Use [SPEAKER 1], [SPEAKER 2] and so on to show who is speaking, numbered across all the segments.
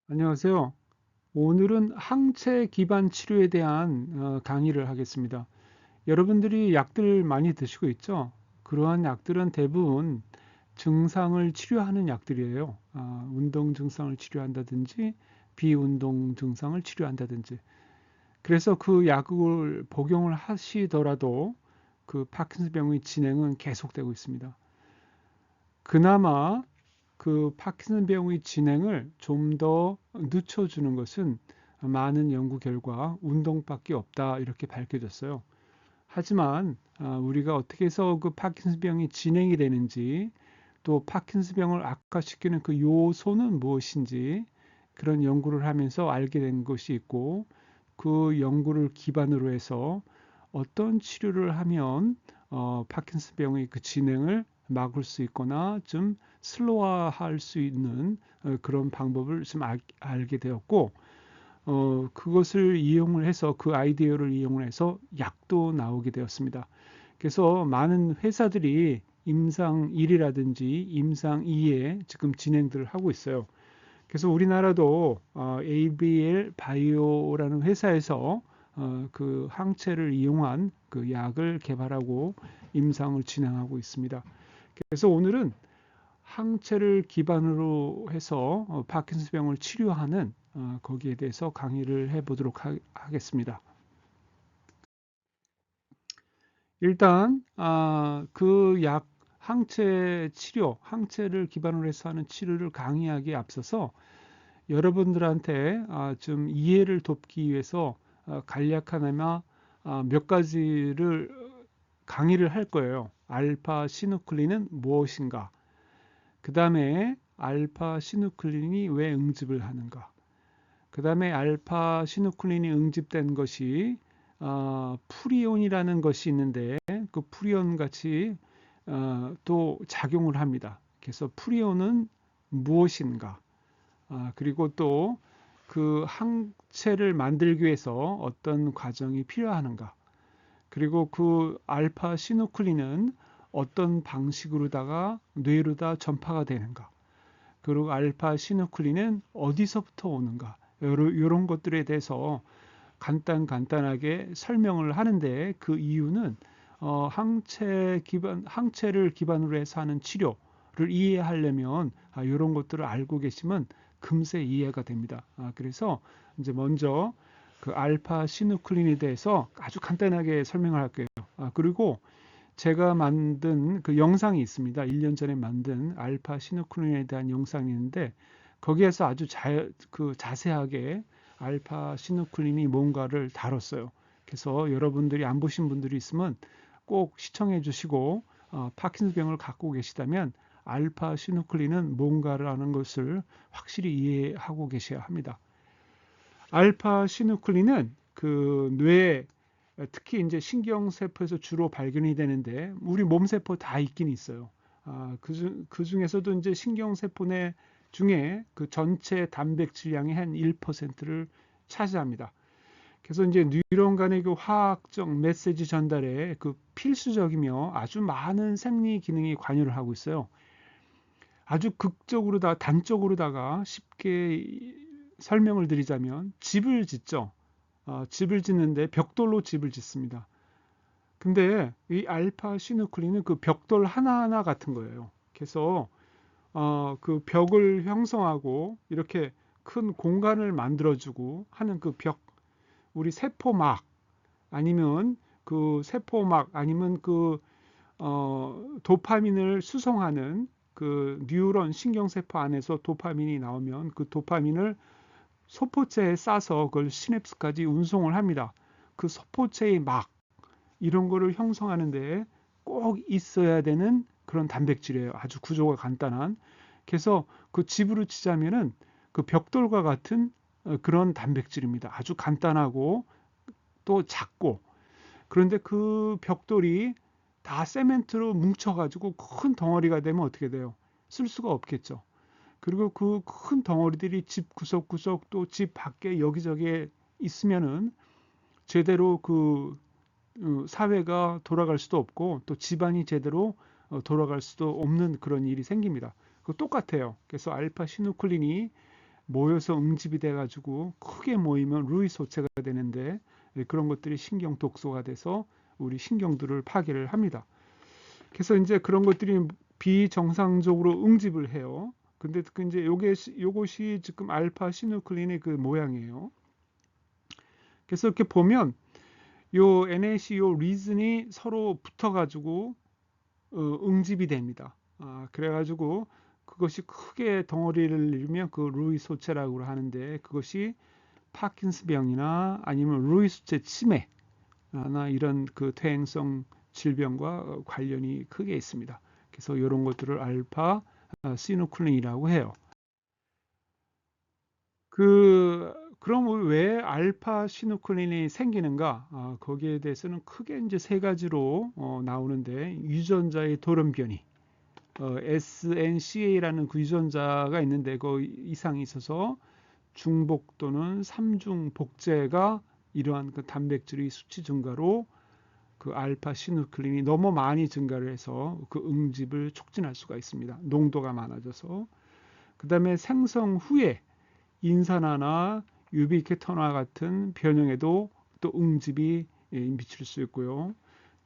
[SPEAKER 1] 안녕하세요. 오늘은 항체 기반 치료에 대한 강의를 하겠습니다. 여러분들이 약들 많이 드시고 있죠? 그러한 약들은 대부분 증상을 치료하는 약들이에요. 운동 증상을 치료한다든지 비운동 증상을 치료한다든지. 그래서 그 약을 복용을 하시더라도 그 파킨슨병의 진행은 계속되고 있습니다. 그나마 그 파킨슨병의 진행을 좀 더 늦춰주는 것은 많은 연구 결과 운동밖에 없다 이렇게 밝혀졌어요. 하지만 우리가 어떻게 해서 그 파킨슨병이 진행이 되는지 또 파킨슨병을 악화시키는 그 요소는 무엇인지 그런 연구를 하면서 알게 된 것이 있고 그 연구를 기반으로 해서 어떤 치료를 하면 파킨슨병의 그 진행을 막을 수 있거나 좀 슬로화할 수 있는 그런 방법을 좀 알게 되었고 그것을 이용을 해서 그 아이디어를 이용을 해서 약도 나오게 되었습니다. 그래서 많은 회사들이 임상 1이라든지 임상 2에 지금 진행들을 하고 있어요. 그래서 우리나라도 ABL 바이오라는 회사에서 그 항체를 이용한 그 약을 개발하고 임상을 진행하고 있습니다. 그래서 오늘은 항체를 기반으로 해서 파킨슨병을 치료하는 거기에 대해서 강의를 해보도록 하겠습니다. 일단 그 약 항체 치료, 항체를 기반으로 해서 하는 치료를 강의하기에 앞서서 여러분들한테 좀 이해를 돕기 위해서 간략하나마 몇 가지를 강의를 할 거예요. 알파 시누클린은 무엇인가? 그 다음에 알파 시누클린이 왜 응집을 하는가? 그 다음에 알파 시누클린이 응집된 것이 프리온이라는 것이 있는데 그 프리온 같이 또 작용을 합니다. 그래서 프리온은 무엇인가? 그리고 또 그 항체를 만들기 위해서 어떤 과정이 필요한가? 그리고 그 알파 시누클린은 어떤 방식으로다가 뇌로다 전파가 되는가? 그리고 알파 시누클린은 어디서부터 오는가? 이런 것들에 대해서 간단하게 설명을 하는데 그 이유는 항체를 기반으로 해서 하는 치료를 이해하려면 이런 것들을 알고 계시면 금세 이해가 됩니다. 그래서 이제 먼저 그 알파 시누클린에 대해서 아주 간단하게 설명을 할게요. 그리고 제가 만든 그 영상이 있습니다. 1년 전에 만든 알파 시누클린에 대한 영상이 있는데 거기에서 아주 자세하게 알파 시누클린이 뭔가를 다뤘어요. 그래서 여러분들이 안 보신 분들이 있으면 꼭 시청해 주시고 파킨슨병을 갖고 계시다면 알파 시누클린은 뭔가라는 것을 확실히 이해하고 계셔야 합니다. 알파 시누클린은 그 뇌, 특히 이제 신경세포에서 주로 발견이 되는데 우리 몸세포 다 있긴 있어요. 그 중에서도 이제 신경세포 내 중에 그 전체 단백질량의 한 1%를 차지합니다. 그래서 이제 뉴런 간의 그 화학적 메시지 전달에 그 필수적이며 아주 많은 생리 기능이 관여를 하고 있어요. 아주 극적으로다 단적으로다가 쉽게 설명을 드리자면 집을 짓죠. 집을 짓는데 벽돌로 집을 짓습니다. 근데 이 알파 시누클린은 그 벽돌 하나하나 같은 거예요. 그래서 그 벽을 형성하고 이렇게 큰 공간을 만들어주고 하는 그 벽, 우리 세포막 아니면 그 세포막 아니면 그 도파민을 수송하는 그 뉴런 신경세포 안에서 도파민이 나오면 그 도파민을 소포체에 싸서 그걸 시냅스까지 운송을 합니다. 그 소포체의 막 이런 거를 형성하는데 꼭 있어야 되는 그런 단백질이에요. 아주 구조가 간단한. 그래서 그 집으로 치자면은 그 벽돌과 같은 그런 단백질입니다. 아주 간단하고 또 작고. 그런데 그 벽돌이 다 세멘트로 뭉쳐가지고 큰 덩어리가 되면 어떻게 돼요? 쓸 수가 없겠죠. 그리고 그 큰 덩어리들이 집 구석구석 또 집 밖에 여기저기에 있으면은 제대로 그 사회가 돌아갈 수도 없고 또 집안이 제대로 돌아갈 수도 없는 그런 일이 생깁니다. 그 똑같아요. 그래서 알파 시누클린이 모여서 응집이 돼가지고 크게 모이면 루이 소체가 되는데 그런 것들이 신경 독소가 돼서 우리 신경들을 파괴를 합니다. 그래서 이제 그런 것들이 비정상적으로 응집을 해요. 근데 이제 요것이 지금 알파 시누클린의 그 모양이에요. 그래서 이렇게 보면 요 NaCO 리즌이 서로 붙어가지고 응집이 됩니다. 그래가지고 그것이 크게 덩어리를 이루면 그 루이 소체라고 하는데 그것이 파킨스병이나 아니면 루이 소체 치매나 이런 그 퇴행성 질병과 관련이 크게 있습니다. 그래서 이런 것들을 알파 시누클린이라고 해요. 그럼 왜 알파 시누클린이 생기는가? 거기에 대해서는 크게 이제 세 가지로 나오는데 유전자의 돌연변이, SNCA라는 그 유전자가 있는데 그 이상이 있어서 중복 또는 삼중 복제가 이러한 그 단백질의 수치 증가로 그 알파 시누클린이 너무 많이 증가를 해서 그 응집을 촉진할 수가 있습니다. 농도가 많아져서. 그 다음에 생성 후에 인산화나 유비케톤화 같은 변형에도 또 응집이 미칠 수 있고요.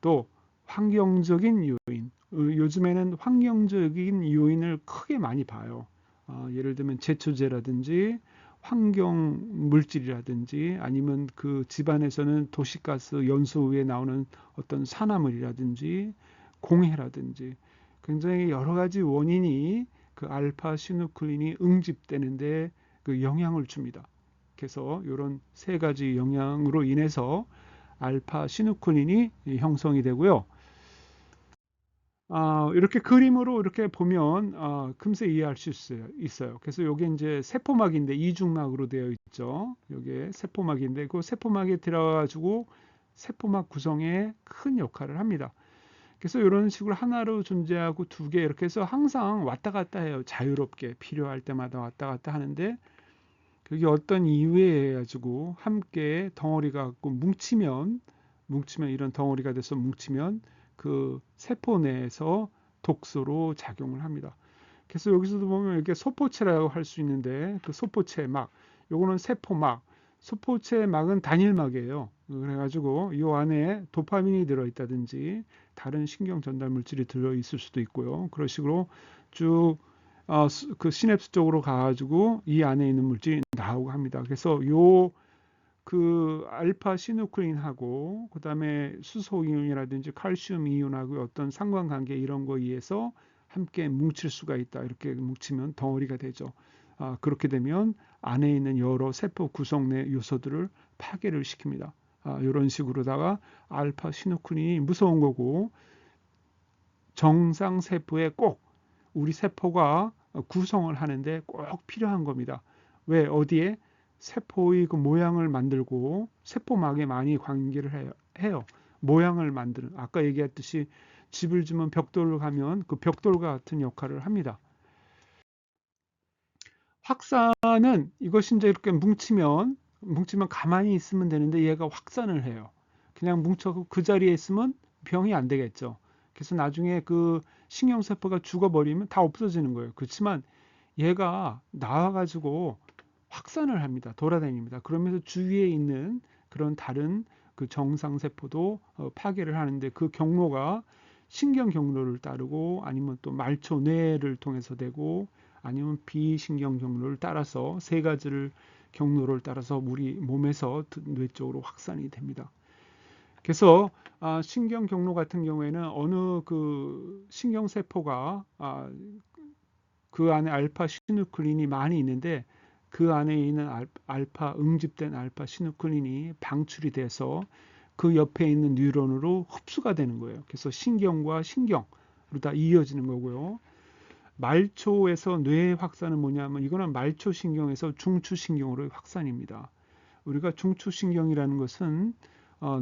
[SPEAKER 1] 또 환경적인 요인, 요즘에는 환경적인 요인을 크게 많이 봐요. 예를 들면 제초제라든지 환경 물질이라든지 아니면 그 집안에서는 도시가스 연소후에 나오는 어떤 산화물이라든지 공해라든지 굉장히 여러 가지 원인이 그 알파 시누클린이 응집되는데 그 영향을 줍니다. 그래서 이런 세 가지 영향으로 인해서 알파 시누클린이 형성이 되고요. 이렇게 그림으로 이렇게 보면 금세 이해할 수 있어요. 그래서 이게 이제 세포막인데 이중막으로 되어 있죠. 이게 세포막인데 그 세포막에 들어가지고 세포막 구성에 큰 역할을 합니다. 그래서 이런 식으로 하나로 존재하고 두 개 이렇게 해서 항상 왔다 갔다 해요. 자유롭게 필요할 때마다 왔다 갔다 하는데 그게 어떤 이유에 가지고 함께 덩어리가 갖고 뭉치면 이런 덩어리가 돼서 뭉치면 그 세포 내에서 독소로 작용을 합니다. 그래서 여기서도 보면 이렇게 소포체라고 할 수 있는데 그 소포체 막 요거는 세포막 소포체 막은 단일막이에요. 그래가지고 이 안에 도파민이 들어있다든지 다른 신경 전달 물질이 들어있을 수도 있고요. 그런 식으로 쭉 그 시냅스 쪽으로 가가지고 이 안에 있는 물질이 나오고 합니다. 그래서 요 그 알파 시누클린하고 그다음에 수소 이온이라든지 칼슘 이온하고 어떤 상관관계 이런 거에 의해서 함께 뭉칠 수가 있다. 이렇게 뭉치면 덩어리가 되죠. 그렇게 되면 안에 있는 여러 세포 구성 내 요소들을 파괴를 시킵니다. 이런 식으로다가 알파 시누클린이 무서운 거고 정상 세포에 꼭 우리 세포가 구성을 하는데 꼭 필요한 겁니다. 왜 어디에 세포의 그 모양을 만들고 세포막에 많이 관계를 해요. 모양을 만드는 아까 얘기했듯이 집을 지면 벽돌을 가면 그 벽돌과 같은 역할을 합니다. 확산은 이것이 이제 이렇게 뭉치면 가만히 있으면 되는데 얘가 확산을 해요. 그냥 뭉쳐 그 자리에 있으면 병이 안 되겠죠. 그래서 나중에 그 신경세포가 죽어버리면 다 없어지는 거예요. 그렇지만 얘가 나와가지고 확산을 합니다. 돌아다닙니다. 그러면서 주위에 있는 그런 다른 그 정상세포도 파괴를 하는데 그 경로가 신경 경로를 따르고 아니면 또 말초 뇌를 통해서 되고 아니면 비신경 경로를 따라서 세 가지를 경로를 따라서 우리 몸에서 뇌 쪽으로 확산이 됩니다. 그래서 신경 경로 같은 경우에는 어느 그 신경 세포가 그 안에 알파 시누클린이 많이 있는데 그 안에 있는 알파 응집된 알파 시누클린이 방출이 돼서 그 옆에 있는 뉴런으로 흡수가 되는 거예요. 그래서 신경과 신경으로 다 이어지는 거고요. 말초에서 뇌 확산은 뭐냐면 이거는 말초신경에서 중추신경으로 확산입니다. 우리가 중추신경이라는 것은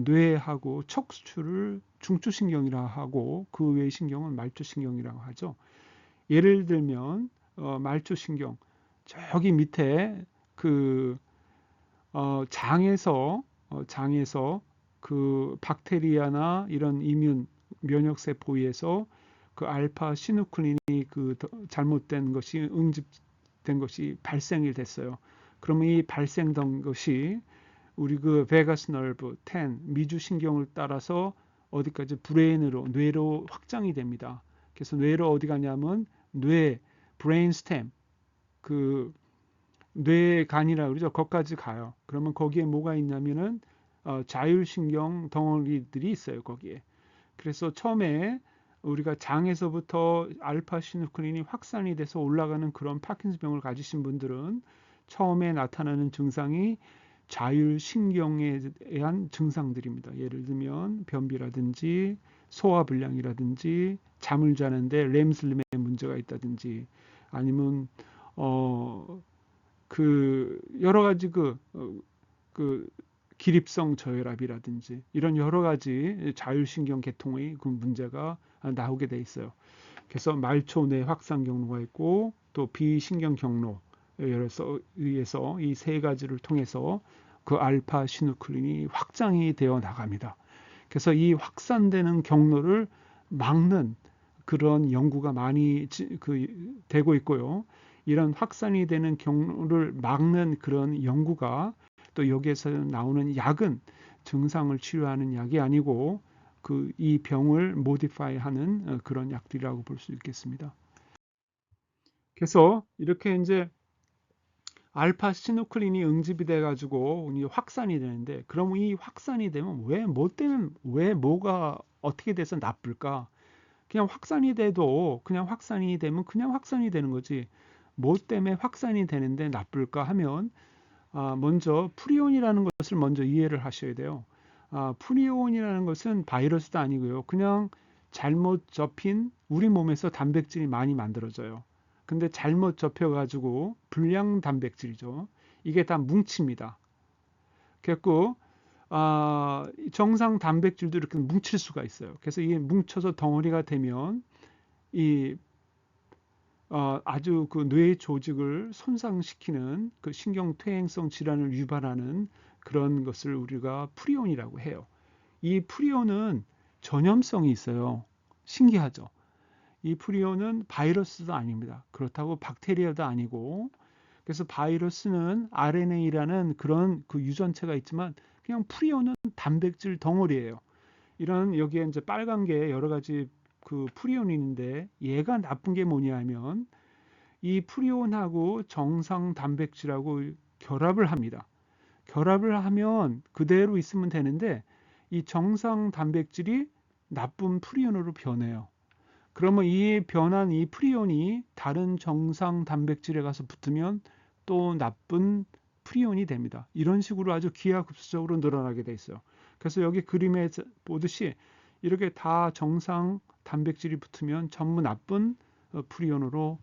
[SPEAKER 1] 뇌하고 척추를 중추신경이라 하고 그 외의 신경은 말초신경이라고 하죠. 예를 들면 말초신경 저기 밑에 그 장에서 그 박테리아나 이런 면역 세포에서 그 알파 시누클린이 그 잘못된 것이 된 것이 발생이 됐어요. 그러면 이 발생된 것이 우리 그 베가스 너브 10 미주신경을 따라서 어디까지 브레인으로 뇌로 확장이 됩니다. 그래서 뇌로 어디 가냐면 뇌 브레인스템 그 뇌간이라고 그러죠. 거기까지 가요. 그러면 거기에 뭐가 있냐면은 자율신경 덩어리들이 있어요. 거기에. 그래서 처음에 우리가 장에서부터 알파 시누클린이 확산이 돼서 올라가는 그런 파킨슨병을 가지신 분들은 처음에 나타나는 증상이 자율신경에 대한 증상들입니다. 예를 들면 변비라든지 소화불량이라든지 잠을 자는데 렘슬림에 문제가 있다든지 아니면 그 여러 가지 그 기립성 저혈압이라든지 이런 여러 가지 자율신경 계통의 그 문제가 나오게 돼 있어요. 그래서 말초 내 확산 경로가 있고 또 비신경 경로에 의해서 이 세 가지를 통해서 그 알파 시누클린이 확장이 되어 나갑니다. 그래서 이 확산되는 경로를 막는 그런 연구가 많이 되고 있고요. 이런 확산이 되는 경로를 막는 그런 연구가 또 여기에서 나오는 약은 증상을 치료하는 약이 아니고 이 병을 모디파이하는 그런 약들이라고 볼 수 있겠습니다. 그래서 이렇게 이제 알파 시누클린이 응집이 돼 가지고 확산이 되는데 그럼 이 확산이 되면 왜 뭐가 어떻게 돼서 나쁠까? 그냥 확산이 돼도 그냥 확산이 되면 그냥 확산이 되는 거지. 뭐 때문에 확산이 되는데 나쁠까 하면 먼저 프리온이라는 것을 먼저 이해를 하셔야 돼요. 프리온이라는 것은 바이러스도 아니고요. 그냥 잘못 접힌 우리 몸에서 단백질이 많이 만들어져요. 근데 잘못 접혀가지고 불량 단백질이죠. 이게 다 뭉칩니다. 그래서 정상 단백질도 이렇게 뭉칠 수가 있어요. 그래서 이게 뭉쳐서 덩어리가 되면 아주 그 뇌 조직을 손상시키는 그 신경퇴행성 질환을 유발하는 그런 것을 우리가 프리온이라고 해요. 이 프리온은 전염성이 있어요. 신기하죠? 이 프리온은 바이러스도 아닙니다. 그렇다고 박테리아도 아니고 그래서 바이러스는 RNA라는 그런 그 유전체가 있지만 그냥 프리온은 단백질 덩어리예요. 이런 여기에 이제 빨간 게 여러 가지 그 프리온이 있는데 얘가 나쁜 게 뭐냐 하면 이 프리온하고 정상 단백질하고 결합을 합니다. 결합을 하면 그대로 있으면 되는데 이 정상 단백질이 나쁜 프리온으로 변해요. 그러면 이 변한 이 프리온이 다른 정상 단백질에 가서 붙으면 또 나쁜 프리온이 됩니다. 이런 식으로 아주 기하급수적으로 늘어나게 돼 있어요. 그래서 여기 그림에 보듯이 이렇게 다 정상 단백질이 붙으면 전부 나쁜 프리온으로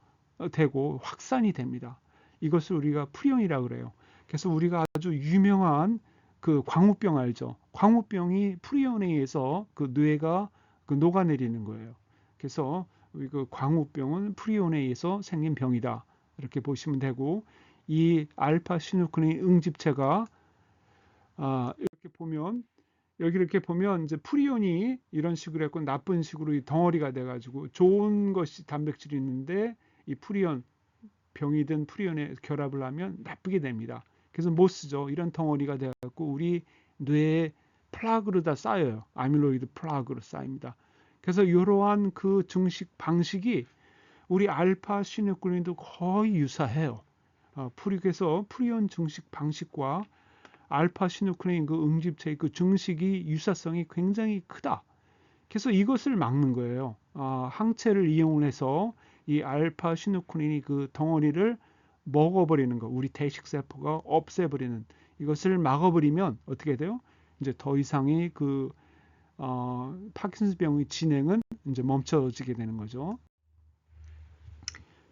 [SPEAKER 1] 되고 확산이 됩니다. 이것을 우리가 프리온이라고 그래요. 그래서 우리가 아주 유명한 그 광우병 알죠? 광우병이 프리온에 의해서 그 뇌가 녹아내리는 거예요. 그래서 그 광우병은 프리온에 의해서 생긴 병이다. 이렇게 보시면 되고 이 알파 시누클린 응집체가 이렇게 보면 여기 이렇게 보면 이제 프리온이 이런 식으로 했고 나쁜 식으로 이 덩어리가 돼가지고 좋은 것이 단백질이 있는데 이 프리온 병이든 프리온에 결합을 하면 나쁘게 됩니다. 그래서 못 쓰죠. 이런 덩어리가 돼갖고 우리 뇌에 플라그로 다 쌓여요. 아밀로이드 플라그로 쌓입니다. 그래서 이러한 그 증식 방식이 우리 알파 시누클린도 거의 유사해요. 그래서 프리온 증식 방식과 알파 시누클린 그 응집체의 그 증식이 유사성이 굉장히 크다. 그래서 이것을 막는 거예요. 항체를 이용을 해서 이 알파 시누클린이 그 덩어리를 먹어버리는 거, 우리 대식세포가 없애버리는 이것을 막아버리면 어떻게 돼요? 이제 더 이상의 그 파킨슨병의 진행은 이제 멈춰지게 되는 거죠.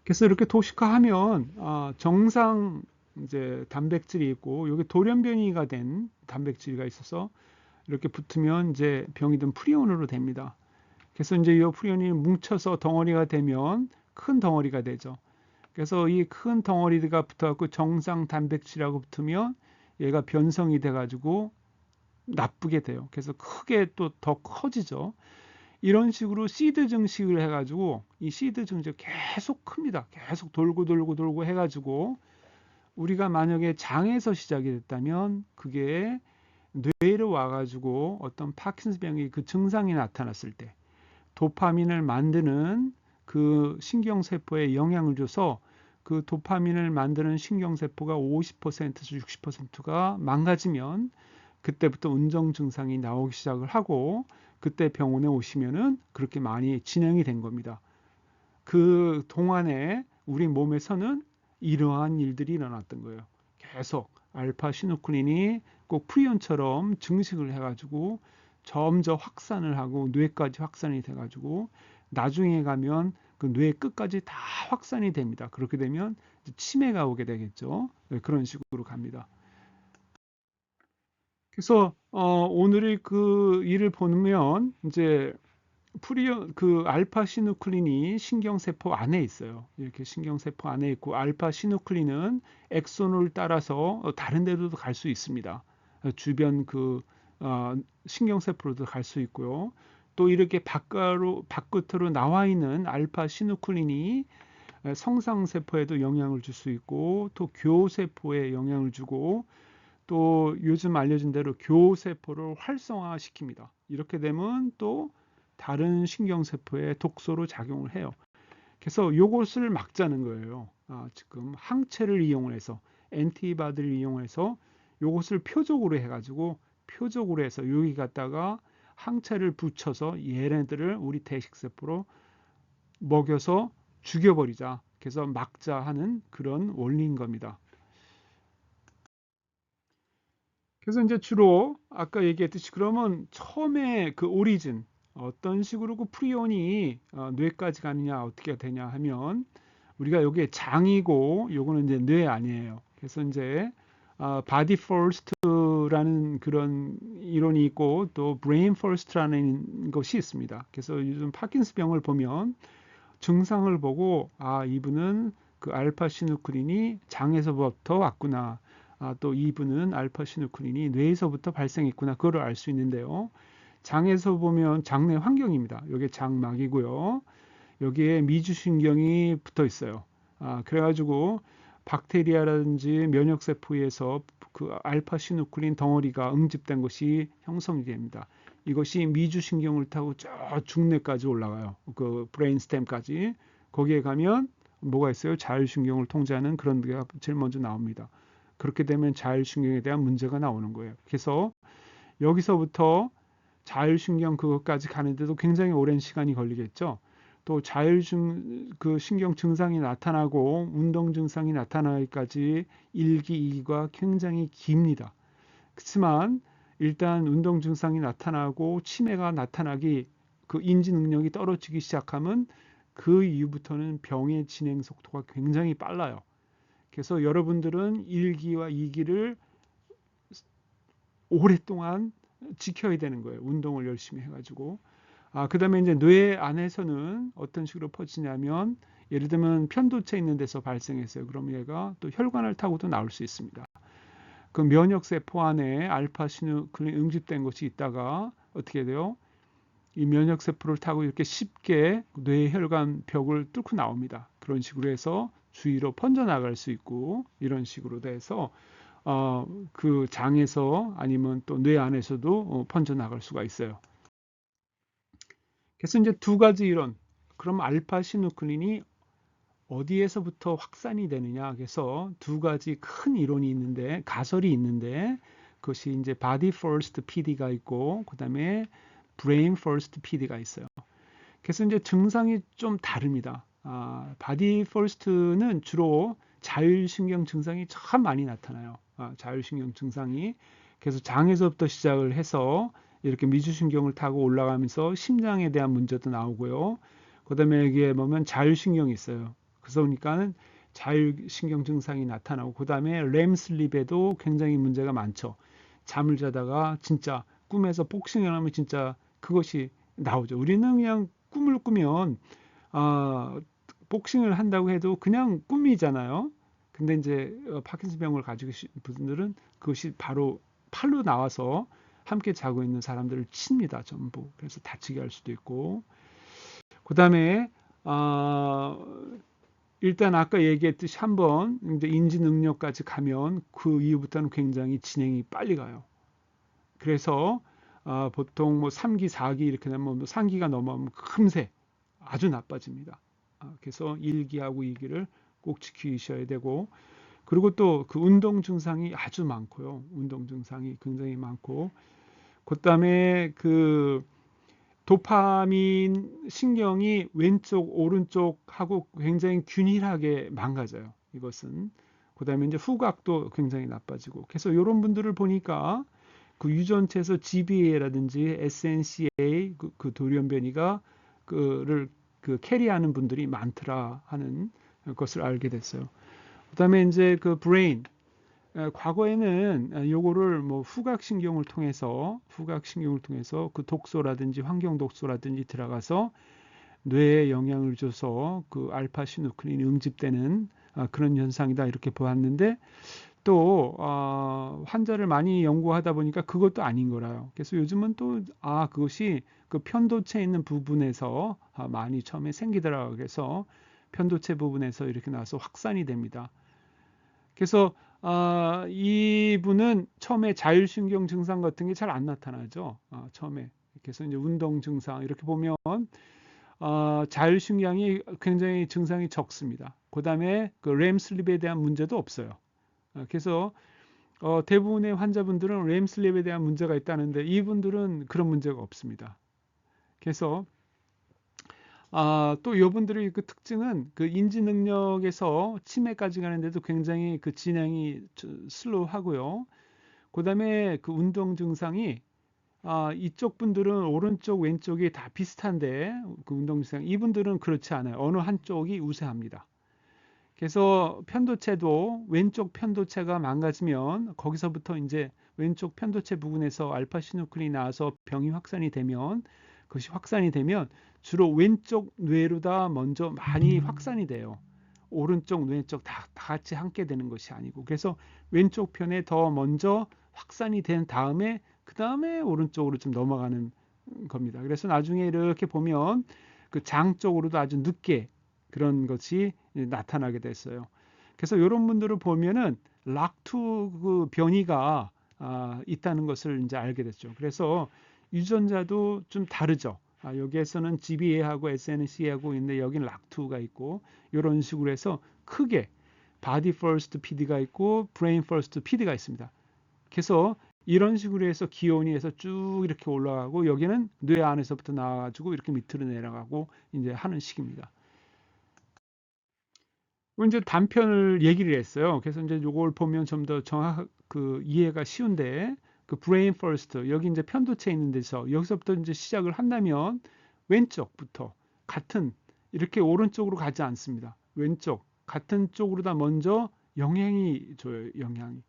[SPEAKER 1] 그래서 이렇게 도식화하면 정상 이제 단백질이 있고 여기 돌연변이가 된 단백질이 있어서 이렇게 붙으면 이제 병이든 프리온으로 됩니다. 그래서 이제 이 프리온이 뭉쳐서 덩어리가 되면 큰 덩어리가 되죠. 그래서 이 큰 덩어리가 붙어갖고 정상 단백질하고 붙으면 얘가 변성이 돼가지고 나쁘게 돼요. 그래서 크게 또 더 커지죠. 이런 식으로 시드 증식을 해가지고 이 시드 증식 계속 큽니다. 계속 돌고 돌고 돌고 해가지고 우리가 만약에 장에서 시작이 됐다면 그게 뇌로 와가지고 어떤 파킨슨병의 그 증상이 나타났을 때 도파민을 만드는 그 신경세포에 영향을 줘서 그 도파민을 만드는 신경세포가 50%에서 60%가 망가지면 그때부터 운동 증상이 나오기 시작을 하고 그때 병원에 오시면은 그렇게 많이 진행이 된 겁니다. 그 동안에 우리 몸에서는 이러한 일들이 일어났던 거예요. 계속 알파 시누클린이 꼭 프리온처럼 증식을 해가지고 점점 확산을 하고 뇌까지 확산이 돼가지고 나중에 가면 그 뇌 끝까지 다 확산이 됩니다. 그렇게 되면 치매가 오게 되겠죠. 네, 그런 식으로 갑니다. 그래서 오늘의 그 일을 보면 이제 프리온 그 알파 시누클린이 신경세포 안에 있어요. 이렇게 신경세포 안에 있고 알파 시누클린은 엑손을 따라서 다른 데로도 갈 수 있습니다. 주변 그 신경세포로도 갈 수 있고요. 또 이렇게 바깥으로 나와 있는 알파 시누클린이 성상세포에도 영향을 줄 수 있고 또 교세포에 영향을 주고 또 요즘 알려진 대로 교세포를 활성화시킵니다. 이렇게 되면 또 다른 신경세포에 독소로 작용을 해요. 그래서 이것을 막자는 거예요. 지금 항체를 이용해서 엔티바디를 이용해서 이것을 표적으로 해가지고 표적으로 해서 여기 갖다가 항체를 붙여서 얘네들을 우리 대식세포로 먹여서 죽여버리자. 그래서 막자 하는 그런 원리인 겁니다. 그래서 이제 주로 아까 얘기했듯이 그러면 처음에 그 오리진 어떤 식으로 그 프리온이 뇌까지 가느냐 어떻게 되냐 하면 우리가 여기에 장이고 요거는 이제 뇌 아니에요. 그래서 이제 body first라는 그런 이론이 있고 또 brain first라는 것이 있습니다. 그래서 요즘 파킨슨병을 보면 증상을 보고 이분은 그 알파 시누클린이 장에서부터 왔구나. 또 이분은 알파 시누클린이 뇌에서부터 발생했구나. 그걸 알 수 있는데요. 장에서 보면 장내 환경입니다. 여기 장막이고요. 여기에 미주신경이 붙어 있어요. 그래가지고 박테리아라든지 면역세포에서 그 알파 시누클린 덩어리가 응집된 것이 형성이 됩니다. 이것이 미주신경을 타고 저 중뇌까지 올라가요. 그 브레인스템까지. 거기에 가면 뭐가 있어요? 자율신경을 통제하는 그런 게 제일 먼저 나옵니다. 그렇게 되면 자율신경에 대한 문제가 나오는 거예요. 그래서 여기서부터 자율신경 그것까지 가는데도 굉장히 오랜 시간이 걸리겠죠. 또 그 신경 증상이 나타나고 운동 증상이 나타나기까지 1기, 2기가 굉장히 깁니다. 그렇지만 일단 운동 증상이 나타나고 치매가 나타나기 그 인지 능력이 떨어지기 시작하면 그 이후부터는 병의 진행 속도가 굉장히 빨라요. 그래서 여러분들은 1기와 2기를 오랫동안 지켜야 되는 거예요. 운동을 열심히 해가지고. 그 다음에 이제 뇌 안에서는 어떤 식으로 퍼지냐면 예를 들면 편도체 있는 데서 발생했어요. 그럼 얘가 또 혈관을 타고도 나올 수 있습니다. 그 면역세포 안에 알파 시누클린 응집된 것이 있다가 어떻게 돼요? 이 면역세포를 타고 이렇게 쉽게 뇌혈관 벽을 뚫고 나옵니다. 그런 식으로 해서 주위로 퍼져나갈 수 있고 이런 식으로 돼서 그 장에서 아니면 또 뇌 안에서도 퍼져나갈 수가 있어요. 그래서 이제 두 가지 이론. 그럼 알파 시누클린이 어디에서부터 확산이 되느냐. 그래서 두 가지 큰 이론이 있는데 가설이 있는데 그것이 이제 body first PD가 있고 그다음에 brain first PD가 있어요. 그래서 이제 증상이 좀 다릅니다. body first는 주로 자율신경 증상이 참 많이 나타나요. 자율신경 증상이. 그래서 장에서부터 시작을 해서 이렇게 미주신경을 타고 올라가면서 심장에 대한 문제도 나오고요. 그 다음에 여기에 보면 자율신경이 있어요. 그래서 보니까는 자율신경 증상이 나타나고 그 다음에 렘슬립에도 굉장히 문제가 많죠. 잠을 자다가 진짜 꿈에서 복싱을 하면 진짜 그것이 나오죠. 우리는 그냥 꿈을 꾸면 복싱을 한다고 해도 그냥 꿈이잖아요. 근데 이제 파킨슨병을 가지고 계신 분들은 그것이 바로 팔로 나와서 함께 자고 있는 사람들을 칩니다. 전부. 그래서 다치게 할 수도 있고. 그 다음에 일단 아까 얘기했듯이 한번 이제 인지 능력까지 가면 그 이후부터는 굉장히 진행이 빨리 가요. 그래서 보통 뭐 3기, 4기 이렇게 되면 뭐 3기가 넘어가면 금세 아주 나빠집니다. 그래서 1기하고 2기를 꼭 지키셔야 되고, 그리고 또 그 운동 증상이 아주 많고요. 운동 증상이 굉장히 많고, 그다음에 그 도파민 신경이 왼쪽, 오른쪽하고 굉장히 균일하게 망가져요. 이것은. 그다음에 이제 후각도 굉장히 나빠지고. 그래서 이런 분들을 보니까 그 유전체에서 GBA라든지 SNCA 그 돌연변이가 그를 그 캐리하는 분들이 많더라 하는 것을 알게 됐어요. 그다음에 이제 그 브레인, 과거에는 요거를 뭐 후각신경을 통해서 그 독소라든지 환경 독소라든지 들어가서 뇌에 영향을 줘서 그 알파 시누클린이 응집되는 그런 현상이다 이렇게 보았는데, 또 환자를 많이 연구하다 보니까 그것도 아닌 거라요. 그래서 요즘은 또 그것이 그 편도체에 있는 부분에서 많이 처음에 생기더라고요. 그래서 편도체 부분에서 이렇게 나와서 확산이 됩니다. 그래서 이분은 처음에 자율신경 증상 같은 게 잘 안 나타나죠. 처음에. 그래서 이제 운동 증상 이렇게 보면 자율신경이 굉장히 증상이 적습니다. 그다음에 그 렘 슬립에 대한 문제도 없어요. 그래서 대부분의 환자분들은 렘 슬립에 대한 문제가 있다는데 이분들은 그런 문제가 없습니다. 그래서 또 이분들의 그 특징은 그 인지 능력에서 치매까지 가는데도 굉장히 그 진행이 슬로우하고요. 그다음에 그 운동 증상이 이쪽 분들은 오른쪽 왼쪽이 다 비슷한데 그 운동 증상 이분들은 그렇지 않아요. 어느 한쪽이 우세합니다. 그래서 편도체도 왼쪽 편도체가 망가지면 거기서부터 이제 왼쪽 편도체 부분에서 알파 시누클린이 나와서 병이 확산이 되면, 그것이 확산이 되면 주로 왼쪽 뇌로다 먼저 많이 확산이 돼요. 오른쪽 왼쪽 다 같이 함께 되는 것이 아니고, 그래서 왼쪽 편에 더 먼저 확산이 된 다음에 그 다음에 오른쪽으로 좀 넘어가는 겁니다. 그래서 나중에 이렇게 보면 그 장 쪽으로도 아주 늦게 그런 것이 나타나게 됐어요. 그래서 이런 분들을 보면은 락투 그 변이가 있다는 것을 이제 알게 됐죠. 그래서 유전자도 좀 다르죠. 여기에서는 GBA하고 SNC하고 있는데 여기는 락투가 있고, 이런 식으로 해서 크게 바디 퍼스트 PD가 있고 브레인 퍼스트 PD가 있습니다. 그래서 이런 식으로 해서 기온이 해서 쭉 이렇게 올라가고, 여기는 뇌 안에서부터 나와가지고 이렇게 밑으로 내려가고 이제 하는 식입니다. 이제 단편을 얘기를 했어요. 그래서 이제 요걸 보면 좀 더 정확 그 이해가 쉬운데, 그 브레인 퍼스트 여기 이제 편도체 있는 데서 여기서부터 이제 시작을 한다면 왼쪽부터 같은 이렇게 오른쪽으로 가지 않습니다. 왼쪽 같은 쪽으로 다 먼저 영향이 줘요. 영향이.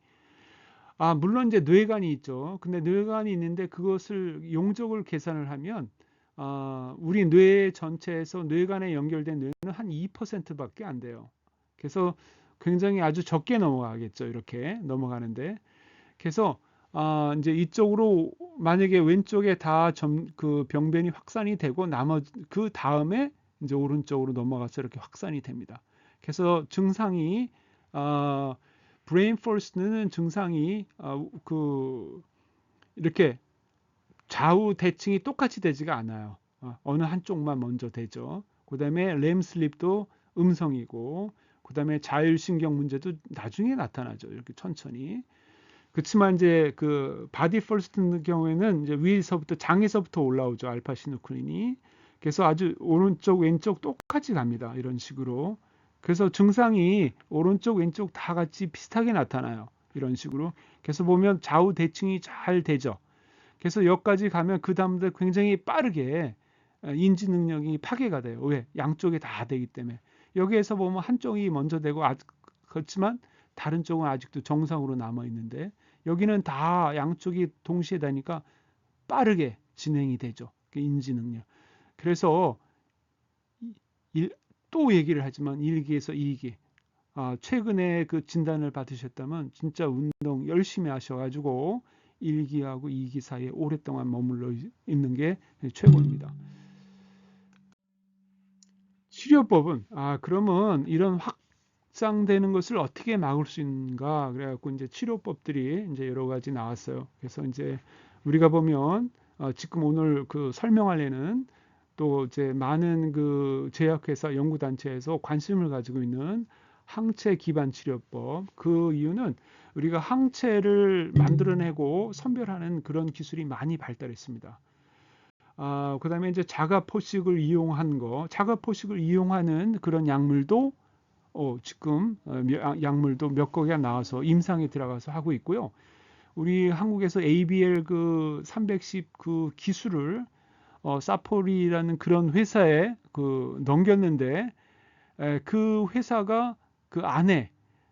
[SPEAKER 1] 물론 이제 뇌관이 있죠. 근데 뇌관이 있는데 그것을 용적을 계산을 하면 우리 뇌 전체에서 뇌관에 연결된 뇌는 한 2%밖에 안 돼요. 그래서 굉장히 아주 적게 넘어가겠죠. 이렇게 넘어가는데. 그래서 이제 이쪽으로 만약에 왼쪽에 다 그 병변이 확산이 되고 나머지 그 다음에 이제 오른쪽으로 넘어가서 이렇게 확산이 됩니다. 그래서 증상이 브레인 포스는 증상이 그 이렇게 좌우 대칭이 똑같이 되지가 않아요. 어느 한쪽만 먼저 되죠. 그다음에 렘 슬립도 음성이고, 그다음에 자율신경 문제도 나중에 나타나죠. 이렇게 천천히. 그렇지만 이제 그 바디 퍼스트 경우에는 이제 위에서부터 장에서부터 올라오죠. 알파 시누클린이. 그래서 아주 오른쪽 왼쪽 똑같이 갑니다. 이런 식으로. 그래서 증상이 오른쪽 왼쪽 다 같이 비슷하게 나타나요. 이런 식으로. 그래서 보면 좌우 대칭이 잘 되죠. 그래서 여기까지 가면 그 다음부터 굉장히 빠르게 인지 능력이 파괴가 돼요. 왜? 양쪽에 다 되기 때문에. 여기에서 보면 한쪽이 먼저 되고 그렇지만 다른 쪽은 아직도 정상으로 남아 있는데, 여기는 다 양쪽이 동시에 되니까 빠르게 진행이 되죠. 인지 능력. 그래서 또 얘기를 하지만 1기에서 2기. 최근에 그 진단을 받으셨다면 진짜 운동 열심히 하셔가지고 1기하고 2기 사이에 오랫동안 머물러 있는 게 최고입니다. 치료법은 그러면 이런 확장되는 것을 어떻게 막을 수 있는가? 그래갖고 이제 치료법들이 이제 여러 가지 나왔어요. 그래서 이제 우리가 보면 지금 오늘 그 설명하려는 또 이제 많은 그 제약회사 연구단체에서 관심을 가지고 있는 항체 기반 치료법. 그 이유는 우리가 항체를 만들어내고 선별하는 그런 기술이 많이 발달했습니다. 그다음에 이제 자가 포식을 이용한 거, 자가 포식을 이용하는 그런 약물도 지금 약물도 몇 개가 나와서 임상에 들어가서 하고 있고요. 우리 한국에서 ABL 그 310 그 기술을 사포리라는 그런 회사에 그 넘겼는데 그 회사가 그 안에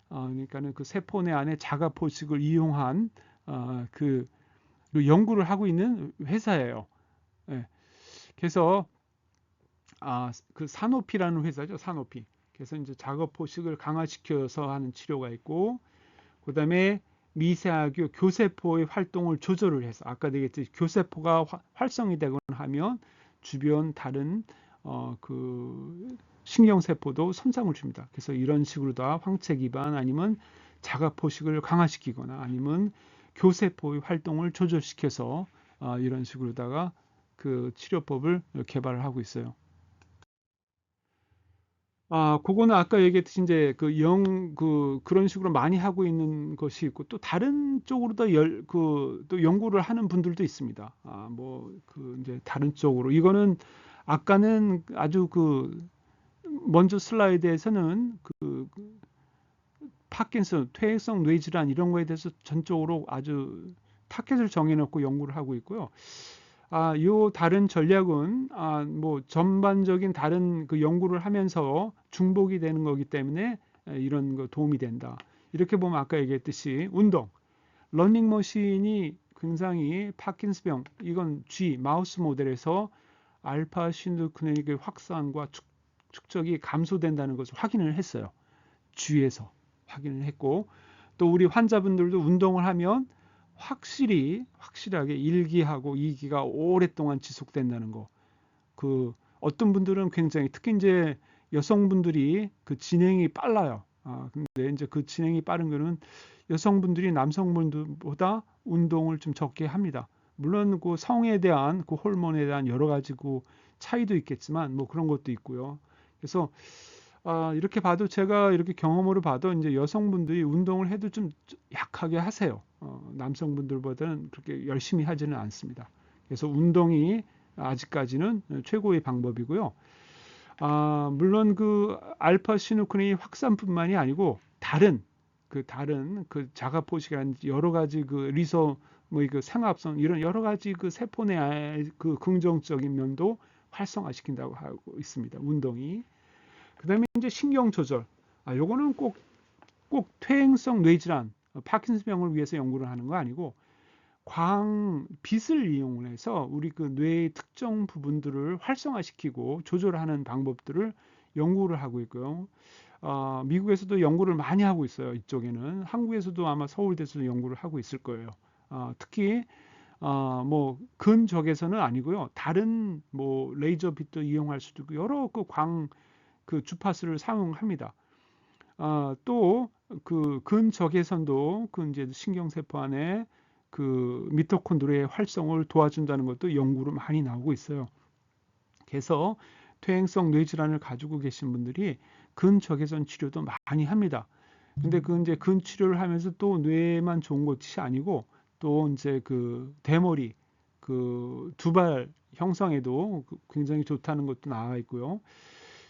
[SPEAKER 1] 그러니까는 그 세포 내 안에 자가 포식을 이용한 그 연구를 하고 있는 회사예요. 예. 그래서 그 사노피라는 회사죠. 사노피. 그래서 이제 자가 포식을 강화시켜서 하는 치료가 있고, 그다음에 미세하게 교세포의 활동을 조절을 해서 아까 얘기했듯이 교세포가 활성이 되거나 하면 주변 다른 그 신경세포도 손상을 줍니다. 그래서 이런 식으로 다 황체 기반 아니면 자가 포식을 강화시키거나 아니면 교세포의 활동을 조절시켜서 이런 식으로다가 그 치료법을 개발을 하고 있어요. 그거는 아까 얘기했듯이 이제 그런 식으로 많이 하고 있는 것이 있고 또 다른 쪽으로도 또 연구를 하는 분들도 있습니다. 이제 다른 쪽으로 이거는 아까는 아주 먼저 슬라이드에서는 파킨슨, 퇴행성 뇌질환 이런 거에 대해서 전적으로 아주 타겟을 정해놓고 연구를 하고 있고요. 요 다른 전략은 뭐 전반적인 다른 그 연구를 하면서 중복이 되는 거기 때문에 이런 거 도움이 된다. 이렇게 보면 아까 얘기했듯이 운동, 러닝머신이 굉장히 파킨스병, 이건 G 마우스 모델에서 알파 시누크레인의 확산과 축적이 감소된다는 것을 확인을 했어요. G에서 확인을 했고 또 우리 환자분들도 운동을 하면 확실하게 1기하고 2기가 오랫동안 지속된다는 거. 어떤 분들은 굉장히 특히 이제 여성분들이 그 진행이 빨라요. 근데 이제 그 진행이 빠른 거는 여성분들이 남성분들보다 운동을 좀 적게 합니다. 물론 그 성에 대한 그 호르몬에 대한 여러 가지 그 차이도 있겠지만 뭐 그런 것도 있고요. 그래서 이렇게 봐도 제가 이렇게 경험으로 봐도 이제 여성분들이 운동을 해도 좀 약하게 하세요. 남성분들보다는 그렇게 열심히 하지는 않습니다. 그래서 운동이 아직까지는 최고의 방법이고요. 물론 그 알파 시누크레인 확산뿐만이 아니고 다른 그 자가 포식이라는 여러 가지 그 리소 뭐 그 생합성 이런 여러 가지 그 세포 내 그 긍정적인 면도 활성화시킨다고 하고 있습니다. 운동이. 그다음에 이제 신경 조절. 요거는 꼭 퇴행성 뇌질환, 파킨슨병을 위해서 연구를 하는 거 아니고 빛을 이용을 해서 우리 그 뇌의 특정 부분들을 활성화시키고 조절하는 방법들을 연구를 하고 있고요. 미국에서도 연구를 많이 하고 있어요. 이쪽에는 한국에서도 아마 서울대에서도 연구를 하고 있을 거예요. 특히 뭐 근적에서는 아니고요. 다른 뭐 레이저 빛도 이용할 수도 있고 여러 그 주파수를 사용합니다. 또 그 근적외선도 그 이제 신경세포 안에 그 미토콘드리아의 활성을 도와준다는 것도 연구로 많이 나오고 있어요. 그래서 퇴행성 뇌질환을 가지고 계신 분들이 근적외선 치료도 많이 합니다. 근데 그 이제 근 치료를 하면서 또 뇌만 좋은 것이 아니고 또 이제 그 대머리 그 두발 형성에도 굉장히 좋다는 것도 나와 있고요.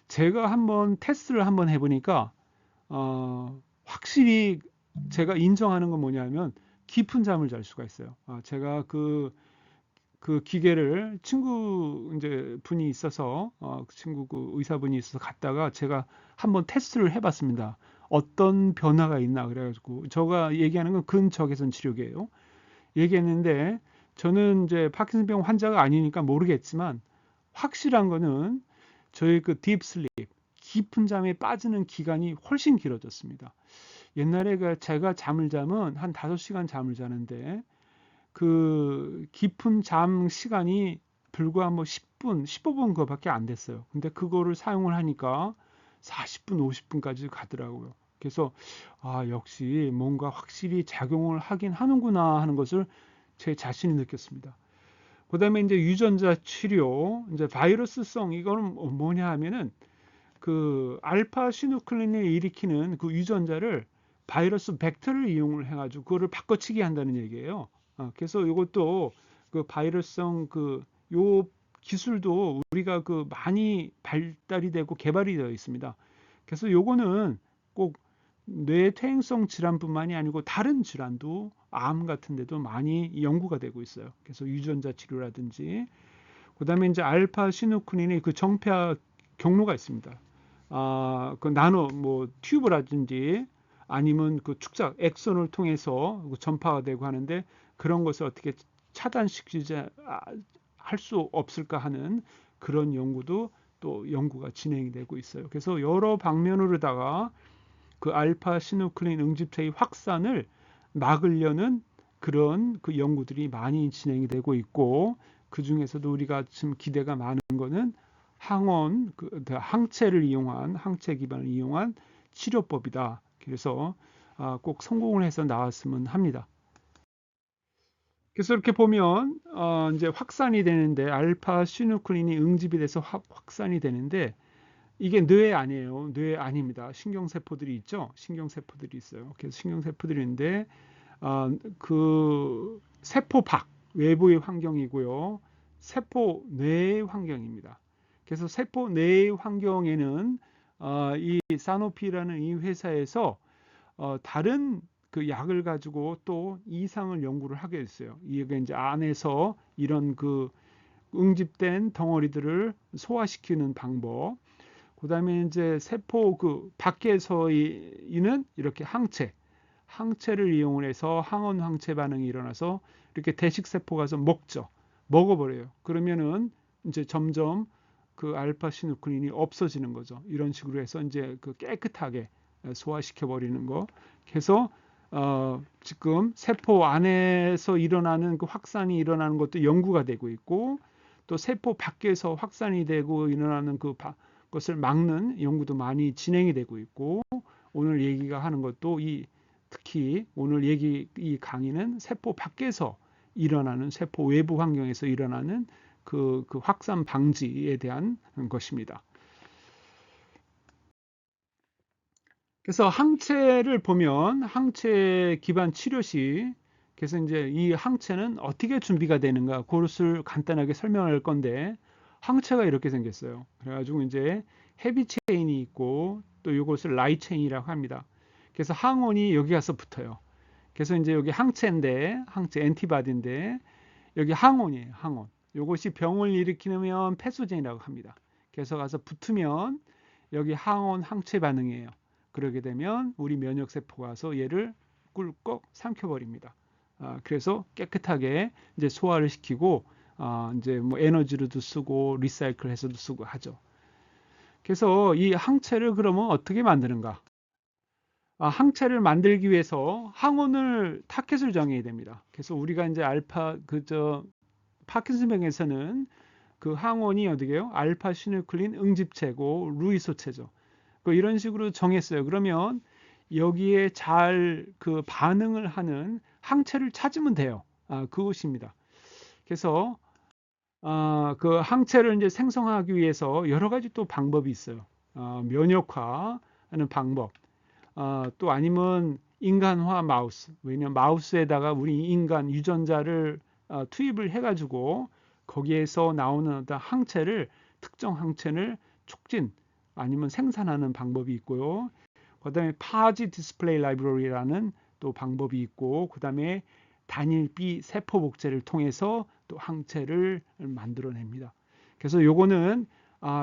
[SPEAKER 1] 제가 한번 테스트를 한번 해보니까 확실히 제가 인정하는 건 뭐냐면 깊은 잠을 잘 수가 있어요. 제가 그 기계를 친구 이제 분이 있어서 그 친구 그 의사분이 있어서 갔다가 제가 한번 테스트를 해봤습니다. 어떤 변화가 있나 그래가지고 제가 얘기하는 건 근적외선 치료계예요. 얘기했는데 저는 이제 파킨슨병 환자가 아니니까 모르겠지만 확실한 거는 저희 그 딥슬립 깊은 잠에 빠지는 기간이 훨씬 길어졌습니다. 옛날에 제가 잠을 자면 한 5시간 잠을 자는데 그 깊은 잠 시간이 불과 뭐 10분, 15분 그거밖에 안 됐어요. 근데 그거를 사용을 하니까 40분, 50분까지 가더라고요. 그래서 역시 뭔가 확실히 작용을 하긴 하는구나 하는 것을 제 자신이 느꼈습니다. 그다음에 이제 유전자 치료, 이제 바이러스성 이거는 뭐냐 하면은 그 알파 시누클린을 일으키는 그 유전자를 바이러스 벡터를 이용을 해가지고 그거를 바꿔치기 한다는 얘기예요. 그래서 이것도 그 바이러스성 그 요 기술도 우리가 그 많이 발달이 되고 개발이 되어 있습니다. 그래서 요거는 꼭 뇌퇴행성 질환뿐만이 아니고 다른 질환도 암 같은 데도 많이 연구가 되고 있어요. 그래서 유전자 치료라든지 그다음에 이제 알파 시누클린의 그 정폐화 경로가 있습니다. 그 나노 뭐 튜브라든지 아니면 그 축작 엑선을 통해서 전파가 되고 하는데 그런 것을 어떻게 차단시키지 할 수 없을까 하는 그런 연구도 또 연구가 진행이 되고 있어요. 그래서 여러 방면으로다가 그 알파 시누클린 응집체의 확산을 막으려는 그런 그 연구들이 많이 진행이 되고 있고 그 중에서도 우리가 지금 기대가 많은 거는 항원, 항체를 이용한 항체 기반을 이용한 치료법이다. 그래서 꼭 성공을 해서 나왔으면 합니다. 그래서 이렇게 보면 이제 확산이 되는데 알파 시누클린이 응집이 돼서 확산이 되는데 이게 뇌 아니에요. 뇌 아닙니다. 신경세포들이 있죠. 신경세포들이 있어요. 그래서 신경세포들이 있는데 그 세포 밖 외부의 환경이고요. 세포 내의 환경입니다. 그래서 세포 내의 환경에는 이 사노피라는 이 회사에서 다른 그 약을 가지고 또 이상을 연구를 하게 됐어요. 이게 이제 안에서 이런 그 응집된 덩어리들을 소화시키는 방법. 그다음에 이제 세포 그 밖에서 있는 이렇게 항체를 이용을 해서 항원 항체 반응이 일어나서 이렇게 대식 세포가 서 먹어버려요. 그러면은 이제 점점 그 알파 시누클린이 없어지는 거죠. 이런 식으로 해서 이제 그 깨끗하게 소화시켜 버리는 거. 그래서 지금 세포 안에서 일어나는 그 확산이 일어나는 것도 연구가 되고 있고 또 세포 밖에서 확산이 되고 일어나는 것을 막는 연구도 많이 진행이 되고 있고 오늘 얘기가 하는 것도 특히 오늘 이 강의는 세포 밖에서 일어나는 세포 외부 환경에서 일어나는 그 확산 방지에 대한 것입니다. 그래서 항체를 보면 항체 기반 치료 시 그래서 이제 이 항체는 어떻게 준비가 되는가 그것을 간단하게 설명할 건데 항체가 이렇게 생겼어요. 그래가지고 이제 헤비 체인이 있고 또 이것을 라이 체인이라고 합니다. 그래서 항원이 여기 가서 붙어요. 그래서 이제 여기 항체 엔티바디인데 여기 항원이에요. 항원. 이것이 병을 일으키면 패소젠이라고 합니다. 그래서 가서 붙으면 여기 항원 항체 반응이에요. 그러게 되면 우리 면역 세포가 와서 얘를 꿀꺽 삼켜버립니다. 그래서 깨끗하게 이제 소화를 시키고 이제 뭐 에너지로도 쓰고 리사이클해서도 쓰고 하죠. 그래서 이 항체를 그러면 어떻게 만드는가? 항체를 만들기 위해서 항원을 타켓을 정해야 됩니다. 그래서 우리가 이제 파킨슨병에서는 그 항원이 어디게요? 알파 시누클린 응집체고 루이소체죠. 이런 식으로 정했어요. 그러면 여기에 잘 그 반응을 하는 항체를 찾으면 돼요. 그것입니다. 그래서 그 항체를 이제 생성하기 위해서 여러 가지 또 방법이 있어요. 면역화하는 방법. 또 아니면 인간화 마우스. 왜냐하면 마우스에다가 우리 인간 유전자를 투입을 해가지고 거기에서 나오는 어떤 특정 항체를 촉진 아니면 생산하는 방법이 있고요. 그다음에 파지 디스플레이 라이브러리라는 또 방법이 있고 그다음에 단일 B 세포 복제를 통해서 또 항체를 만들어냅니다. 그래서 요거는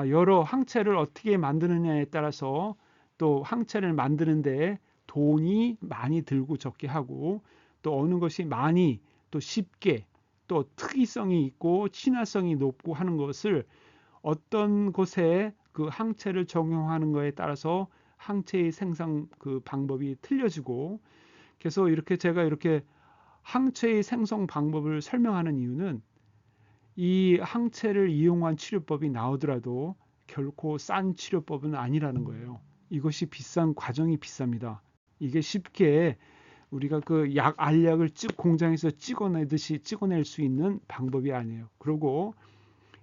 [SPEAKER 1] 여러 항체를 어떻게 만드느냐에 따라서 또 항체를 만드는데 돈이 많이 들고 적게 하고 또 어느 것이 많이 또 쉽게 또 특이성이 있고 친화성이 높고 하는 것을 어떤 곳에 그 항체를 적용하는 것에 따라서 항체의 생성 그 방법이 틀려지고 그래서 이렇게 제가 이렇게 항체의 생성 방법을 설명하는 이유는 이 항체를 이용한 치료법이 나오더라도 결코 싼 치료법은 아니라는 거예요. 이것이 비싼 과정이 비쌉니다. 이게 쉽게 우리가 그 알약을 공장에서 찍어내듯이 찍어낼 수 있는 방법이 아니에요. 그리고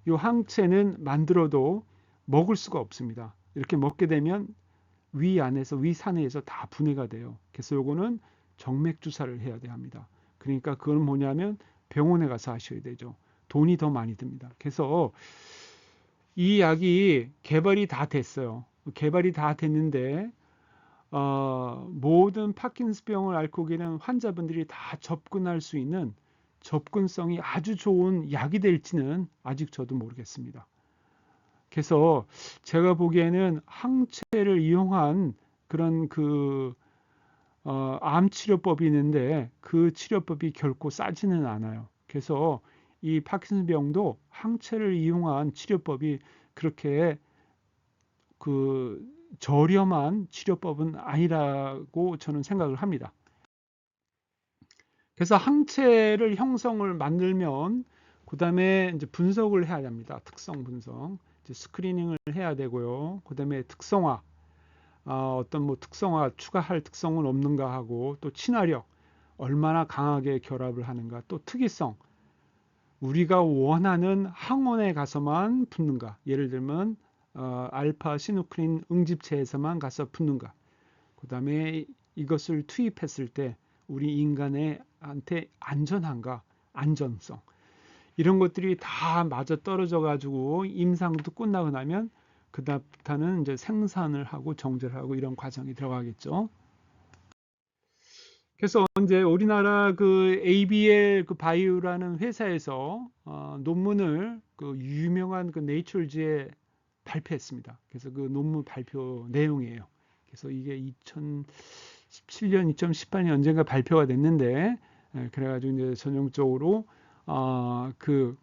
[SPEAKER 1] 이 항체는 만들어도 먹을 수가 없습니다. 이렇게 먹게 되면 위 안에서 위산에서 다 분해가 돼요. 그래서 요거는 정맥 주사를 해야 합니다. 그러니까 그건 뭐냐면 병원에 가서 하셔야 되죠. 돈이 더 많이 듭니다. 그래서 이 약이 개발이 다 됐어요. 개발이 다 됐는데 모든 파킨슨병을 앓고 계는 환자분들이 다 접근할 수 있는 접근성이 아주 좋은 약이 될지는 아직 저도 모르겠습니다. 그래서 제가 보기에는 항체를 이용한 그런 암 치료법이 있는데 그 치료법이 결코 싸지는 않아요. 그래서 이 파킨슨병도 항체를 이용한 치료법이 그렇게 저렴한 치료법은 아니라고 저는 생각을 합니다. 그래서 항체를 형성을 만들면 그 다음에 이제 분석을 해야 합니다. 특성 분석, 이제 스크리닝을 해야 되고요. 그 다음에 특성화, 어떤 뭐 특성화 추가할 특성은 없는가 하고, 또 친화력, 얼마나 강하게 결합을 하는가, 또 특이성, 우리가 원하는 항원에 가서만 붙는가, 예를 들면 알파 시누클린 응집체에서만 가서 붙는가, 그 다음에 이것을 투입했을 때 우리 인간한테 안전한가, 안전성, 이런 것들이 다 맞아 떨어져 가지고 임상도 끝나고 나면 그다음부터는 이제 생산을 하고 정제를 하고 이런 과정이 들어가겠죠. 그래서 이제 우리나라 그 ABL 그 바이오라는 회사에서 논문을 그 유명한 그 네이처지에 발표했습니다. 그래서 그 논문 발표 내용이에요. 그래서 이게 2017년, 2018년 언젠가 발표가 됐는데, 그래가지고 이제 전형적으로 그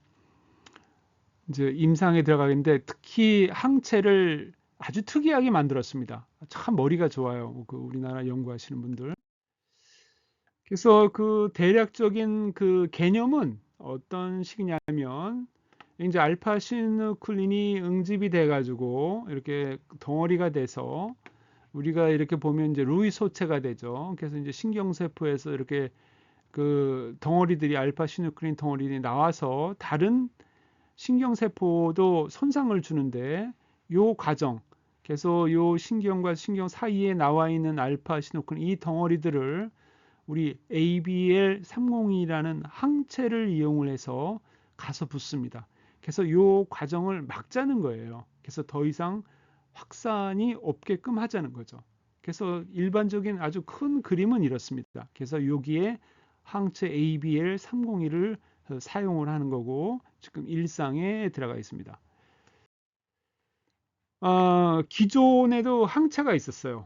[SPEAKER 1] 이제 임상에 들어가겠는데, 특히 항체를 아주 특이하게 만들었습니다. 참 머리가 좋아요. 그 우리나라 연구하시는 분들. 그래서 그 대략적인 그 개념은 어떤 식이냐면, 이제 알파 시누클린이 응집이 돼가지고 이렇게 덩어리가 돼서 우리가 이렇게 보면 이제 루이 소체가 되죠. 그래서 이제 신경세포에서 이렇게 그 덩어리들이 알파 시누클린 덩어리들이 나와서 다른 신경세포도 손상을 주는데, 요 과정, 그래서 요 신경과 신경 사이에 나와 있는 알파 시누클린 이 덩어리들을 우리 ABL302라는 항체를 이용을 해서 가서 붙습니다. 그래서 요 과정을 막자는 거예요. 그래서 더 이상 확산이 없게끔 하자는 거죠. 그래서 일반적인 아주 큰 그림은 이렇습니다. 그래서 여기에 항체 ABL302를 사용을 하는 거고, 지금 일상에 들어가 있습니다. 기존에도 항체가 있었어요.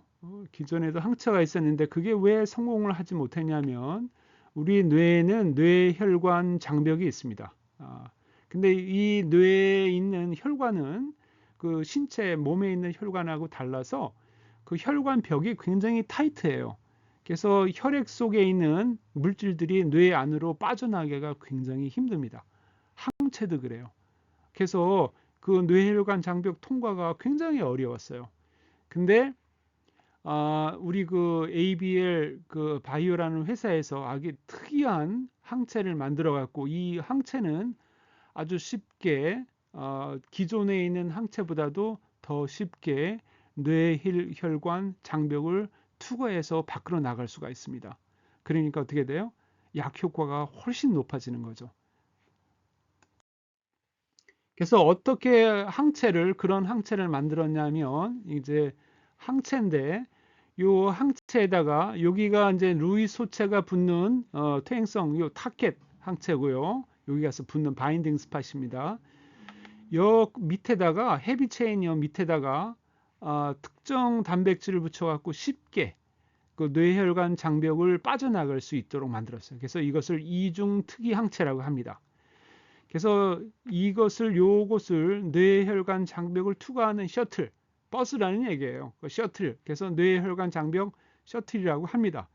[SPEAKER 1] 기존에도 항체가 있었는데 그게 왜 성공을 하지 못했냐면, 우리 뇌에는 뇌혈관 장벽이 있습니다. 근데 이 뇌에 있는 혈관은 그 신체 몸에 있는 혈관하고 달라서 그 혈관 벽이 굉장히 타이트해요. 그래서 혈액 속에 있는 물질들이 뇌 안으로 빠져나가기가 굉장히 힘듭니다. 항체도 그래요. 그래서 그 뇌혈관 장벽 통과가 굉장히 어려웠어요. 근데 우리 그 ABL 그 바이오라는 회사에서 아주 특이한 항체를 만들어 갖고, 이 항체는 아주 쉽게 기존에 있는 항체보다도 더 쉽게 뇌혈관 장벽을 투과해서 밖으로 나갈 수가 있습니다. 그러니까 어떻게 돼요? 약 효과가 훨씬 높아지는 거죠. 그래서 어떻게 그런 항체를 만들었냐면, 이제 항체인데, 요 항체에다가 여기가 이제 루이 소체가 붙는 퇴행성 요 타켓 항체고요. 여기 가서 붙는 바인딩 스팟입니다. 요 밑에다가 헤비 체인 요 밑에다가 특정 단백질을 붙여갖고 쉽게 그 뇌혈관 장벽을 빠져나갈 수 있도록 만들었어요. 그래서 이것을 이중 특이 항체라고 합니다. 그래서 요것을 뇌혈관 장벽을 투과하는 셔틀, 버스라는 얘기예요. 그 셔틀. 그래서 뇌혈관 장벽 셔틀이라고 합니다.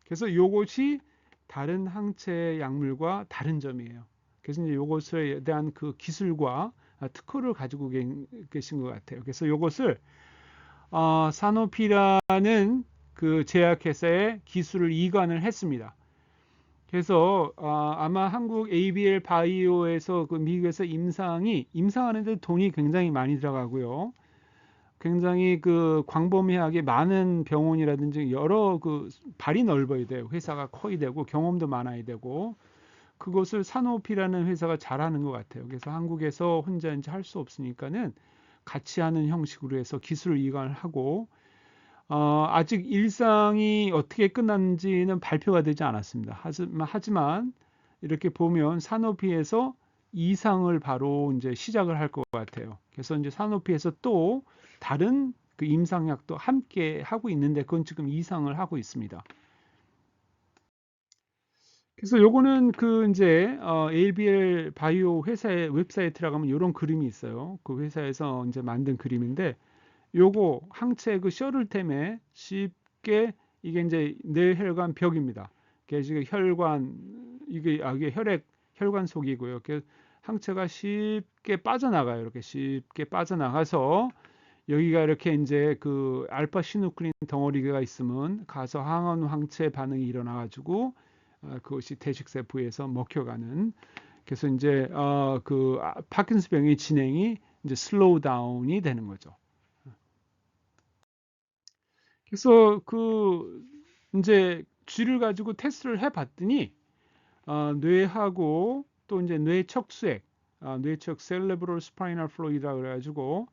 [SPEAKER 1] 그래서 요것이 다른 항체 약물과 다른 점이에요. 그래서 이제 이것에 대한 그 기술과 특허를 가지고 계신 것 같아요. 그래서 이것을 사노피라는 그 제약회사에 기술을 이관을 했습니다. 그래서 아마 한국 ABL 바이오에서 그 미국에서 임상하는데 돈이 굉장히 많이 들어가고요. 굉장히 그 광범위하게 많은 병원이라든지 여러 그 발이 넓어야 돼요. 회사가 커야 되고 경험도 많아야 되고 그것을 사노피라는 회사가 잘하는 것 같아요. 그래서 한국에서 혼자 이제 할 수 없으니까는 같이 하는 형식으로 해서 기술을 이관을 하고 아직 일상이 어떻게 끝났는지는 발표가 되지 않았습니다. 하지만 이렇게 보면 사노피에서 이상을 바로 이제 시작을 할 것 같아요. 그래서 이제 사노피에서 또 다른 그 임상약도 함께 하고 있는데 그건 지금 이상을 하고 있습니다. 그래서 요거는 그 이제 ABL 바이오 회사의 웹사이트라고 하면 이런 그림이 있어요. 그 회사에서 이제 만든 그림인데 요거 항체 그 셔틀템에 쉽게 이게 이제 뇌혈관 벽입니다. 이게 지금 이게 혈관 속이고요. 항체가 쉽게 빠져나가요. 이렇게 쉽게 빠져나가서 여기가 이렇게 이제 그 알파 시누클린 덩어리가 있으면 가서 항원 항체 반응이 일어나 가지고 그것이 대식세포에서 먹혀가는. 그래서 이제 그 파킨슨병의 진행이 이제 슬로우 다운이 되는 거죠. 그래서 그 이제 쥐를 가지고 테스트를 해봤더니 뇌하고 또 이제 뇌 척수액, 뇌척 셀레브럴 스파이널 플루이드라 그래가지고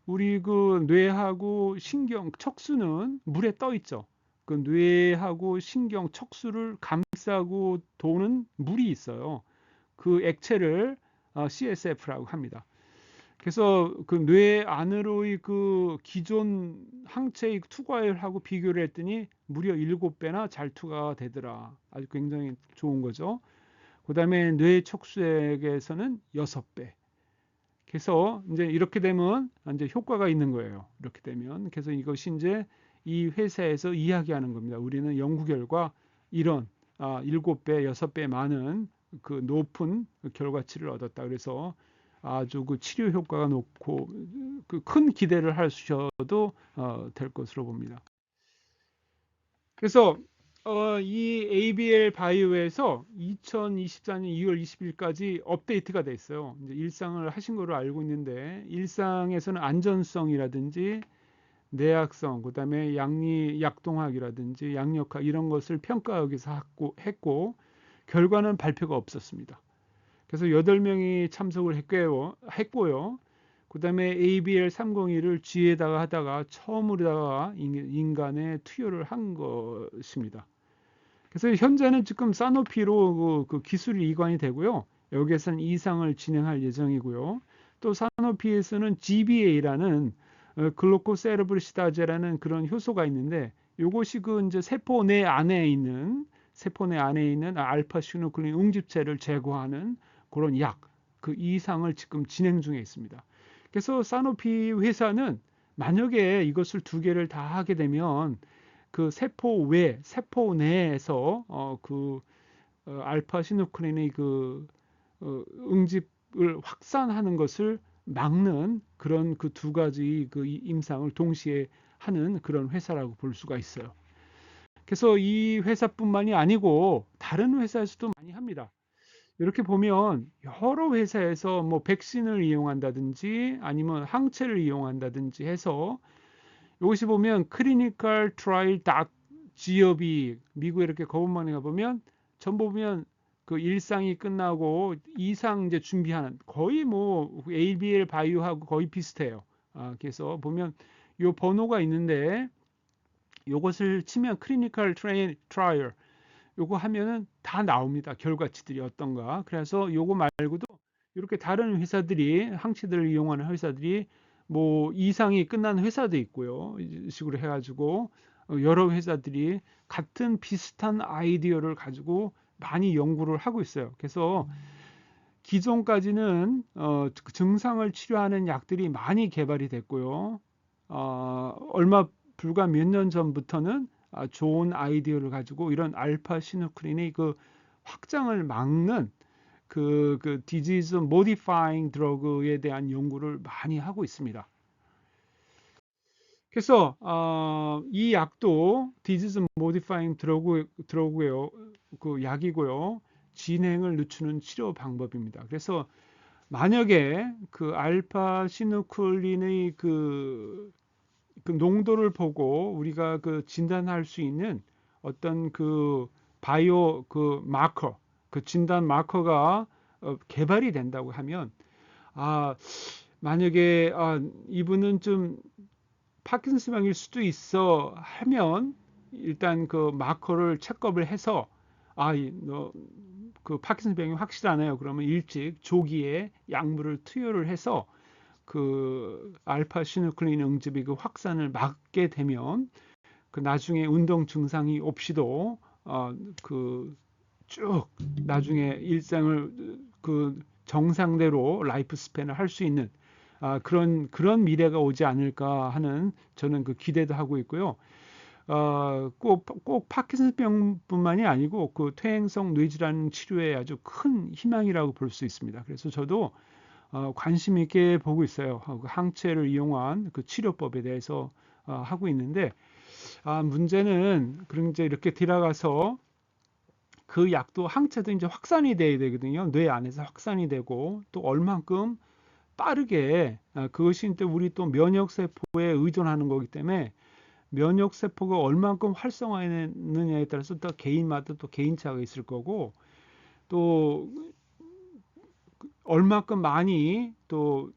[SPEAKER 1] 우리 그 뇌하고 신경 척수는 물에 떠 있죠. 그 뇌하고 신경 척수를 감싸고 도는 물이 있어요. 그 액체를 CSF라고 합니다. 그래서 그 뇌 안으로의 그 기존 항체의 투과율하고 비교를 했더니 무려 7배나 잘 투과가 되더라. 아주 굉장히 좋은 거죠. 그 다음에 뇌 척수액에서는 6배. 그래서 이제 이렇게 되면 이제 효과가 있는 거예요. 이렇게 되면. 그래서 이것이 이제 이 회사에서 이야기하는 겁니다. 우리는 연구 결과 이런 7배, 6배 많은 그 높은 결과치를 얻었다. 그래서 아주 그 치료 효과가 높고 그 큰 기대를 하셔도 될 것으로 봅니다. 그래서 이 ABL 바이오에서 2024년 2월 20일까지 업데이트가 돼 있어요. 이제 일상을 하신 거로 알고 있는데 일상에서는 안전성이라든지 내약성, 그다음에 양리 약동학이라든지 양력학 이런 것을 평가하기 위해서 했고 결과는 발표가 없었습니다. 그래서 8명이 참석을 했고요. 그다음에 ABL 302를 G에다가 하다가 처음으로다가 인간에 투여를 한 것입니다. 그래서 현재는 지금 사노피로 그 기술이 이관이 되고요. 여기에서는 이상을 진행할 예정이고요. 또 사노피에서는 GBA라는 글루코세르브시다제라는 그런 효소가 있는데 이것이 그 이제 세포 내 안에 있는 알파 시누클린 응집체를 제거하는 그런 약, 그 이상을 지금 진행 중에 있습니다. 그래서 사노피 회사는 만약에 이것을 2개를 다 하게 되면 그 세포 내에서 알파 시누클린의 응집을 확산하는 것을 막는 그런 그 2가지 그 임상을 동시에 하는 그런 회사라고 볼 수가 있어요. 그래서 이 회사뿐만이 아니고 다른 회사에서도 많이 합니다. 이렇게 보면 여러 회사에서 뭐 백신을 이용한다든지 아니면 항체를 이용한다든지 해서 이것이 보면 클리니컬 트라이얼 gov 미국에 이렇게 거문망에 가보면 전부 보면 그 일상이 끝나고 이상 이제 준비하는 거의 뭐 ABL 바이오하고 거의 비슷해요. 그래서 보면 요 번호가 있는데 요것을 치면 클리니컬 트라이얼 요거 하면은 다 나옵니다. 결과치들이 어떤가. 그래서 요거 말고도 이렇게 다른 회사들이 항체들을 이용하는 회사들이 뭐 이상이 끝난 회사도 있고요. 이 식으로 해가지고 여러 회사들이 같은 비슷한 아이디어를 가지고 많이 연구를 하고 있어요. 그래서 기존까지는 증상을 치료하는 약들이 많이 개발이 됐고요. 얼마 불과 몇 년 전부터는 좋은 아이디어를 가지고 이런 알파 시누클린의 그 확장을 막는 그 disease modifying drug에 대한 연구를 많이 하고 있습니다. 그래서 이 약도 disease modifying drug고요, 그 약이고요, 진행을 늦추는 치료 방법입니다. 그래서 만약에 그 알파 시누클린의 그 농도를 보고 우리가 그 진단할 수 있는 어떤 그 바이오 그 마커, 그 진단 마커가 개발이 된다고 하면, 아, 만약에 이분은 좀 파킨슨병일 수도 있어 하면 일단 그 마커를 체크업을 해서 너그 파킨슨병이 확실하네요. 그러면 일찍 조기에 약물을 투여를 해서 그 알파 시누클린 응집이 그 확산을 막게 되면 그 나중에 운동 증상이 없이도 그 쭉 나중에 일상을 그 정상대로 라이프 스팬을 할 수 있는 그런 미래가 오지 않을까 하는 저는 그 기대도 하고 있고요. 꼭 파킨슨병뿐만이 아니고 그 퇴행성 뇌질환 치료에 아주 큰 희망이라고 볼 수 있습니다. 그래서 저도 관심 있게 보고 있어요. 그 항체를 이용한 그 치료법에 대해서 하고 있는데, 문제는 그런 이제 이렇게 들어가서 그 약도 항체도 이제 확산이 돼야 되거든요. 뇌 안에서 확산이 되고 또 얼만큼 빠르게 그것이 또 우리 또 면역 세포에 의존하는 거기 때문에 면역 세포가 얼만큼 활성화되느냐에 따라서 또 개인마다 또 개인차가 있을 거고 또 얼만큼 많이 또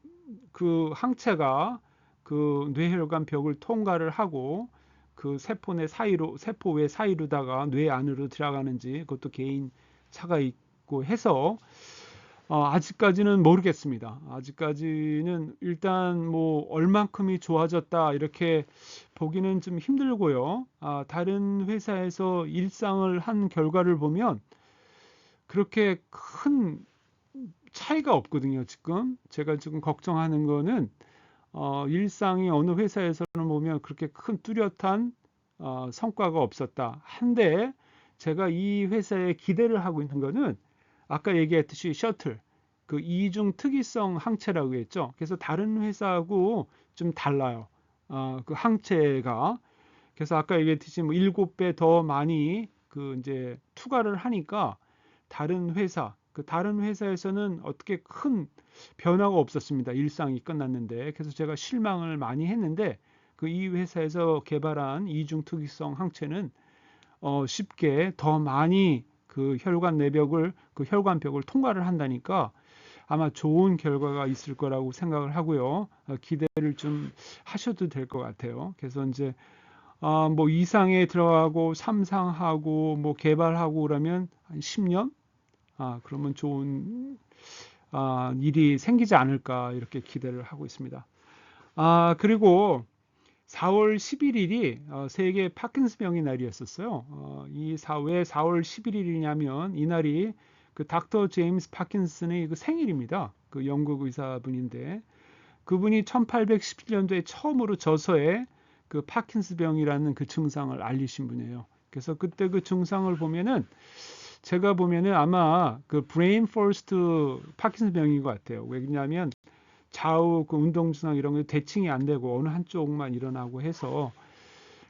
[SPEAKER 1] 그 항체가 그 뇌혈관 벽을 통과를 하고 그 세포 내 사이로 세포 외 사이로다가 뇌 안으로 들어가는지 그것도 개인 차가 있고 해서 아직까지는 모르겠습니다. 아직까지는 일단 뭐 얼만큼이 좋아졌다 이렇게 보기는 좀 힘들고요. 다른 회사에서 일상을 한 결과를 보면 그렇게 큰 차이가 없거든요. 지금 제가 지금 걱정하는 거는 일상이 어느 회사에서는 보면 그렇게 큰 뚜렷한 성과가 없었다. 한데 제가 이 회사에 기대를 하고 있는 거는 아까 얘기했듯이 셔틀 그 이중 특이성 항체라고 했죠. 그래서 다른 회사하고 좀 달라요. 그 항체가 그래서 아까 얘기했듯이 뭐 7배 더 많이 그 이제 투과를 하니까 다른 회사 그 다른 회사에서는 어떻게 큰 변화가 없었습니다. 일상이 끝났는데 그래서 제가 실망을 많이 했는데 그 이 회사에서 개발한 이중 특이성 항체는 쉽게 더 많이 그 혈관 내벽을 그 혈관벽을 통과를 한다니까 아마 좋은 결과가 있을 거라고 생각을 하고요. 기대를 좀 하셔도 될 것 같아요. 그래서 이제 뭐 2상에 들어가고 3상하고 뭐 개발하고 그러면 한 10년 그러면 좋은 일이 생기지 않을까 이렇게 기대를 하고 있습니다. 그리고 4월 11일이 세계 파킨슨병의 날이었었어요. 왜 4월 11일이냐면 이날이 그 닥터 제임스 파킨슨의 그 생일입니다. 그 영국 의사분인데 그분이 1817년도에 처음으로 저서에 그 파킨슨병이라는 그 증상을 알리신 분이에요. 그래서 그때 그 증상을 보면은 제가 보면은 아마 그 브레인 퍼스트 파킨슨병인 것 같아요. 왜냐하면 좌우 그 운동 증상 이런 게 대칭이 안 되고 어느 한쪽만 일어나고 해서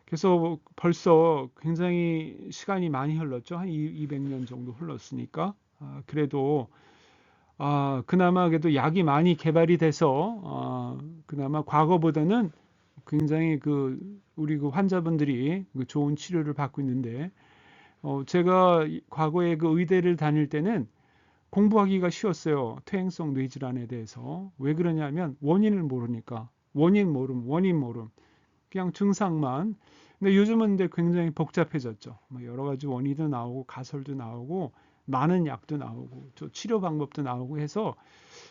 [SPEAKER 1] 그래서 벌써 굉장히 시간이 많이 흘렀죠. 한 200년 정도 흘렀으니까 그래도 그나마 그래도 약이 많이 개발이 돼서 그나마 과거보다는 굉장히 그 우리 그 환자분들이 그 좋은 치료를 받고 있는데 제가 과거에 그 의대를 다닐 때는 공부하기가 쉬웠어요. 퇴행성 뇌질환에 대해서. 왜 그러냐면 원인을 모르니까. 원인 모름. 그냥 증상만. 근데 요즘은 근데 굉장히 복잡해졌죠. 뭐 여러 가지 원인도 나오고 가설도 나오고 많은 약도 나오고 또 치료 방법도 나오고 해서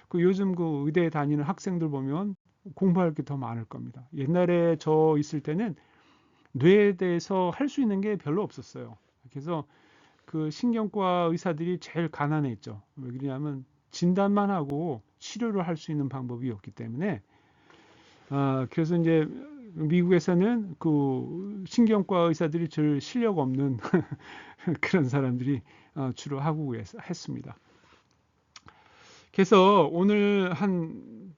[SPEAKER 1] 그 요즘 그 의대에 다니는 학생들 보면 공부할 게 더 많을 겁니다. 옛날에 저 있을 때는 뇌에 대해서 할 수 있는 게 별로 없었어요. 그래서 그 신경과 의사들이 제일 가난했죠. 왜 그러냐면 진단만 하고 치료를 할 수 있는 방법이 없기 때문에 그래서 이제 미국에서는 그 신경과 의사들이 절 실력 없는 그런 사람들이 주로 하고 했습니다. 그래서 오늘 한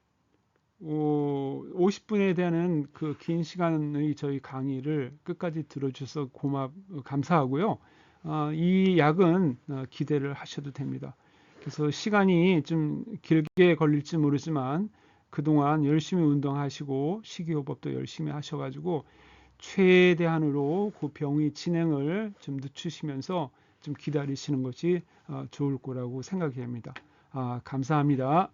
[SPEAKER 1] 50분에 대한 그 긴 시간의 저희 강의를 끝까지 들어주셔서 감사하고요. 이 약은 기대를 하셔도 됩니다. 그래서 시간이 좀 길게 걸릴지 모르지만 그동안 열심히 운동하시고 식이요법도 열심히 하셔가지고 최대한으로 그 병의 진행을 좀 늦추시면서 좀 기다리시는 것이 좋을 거라고 생각합니다. 감사합니다.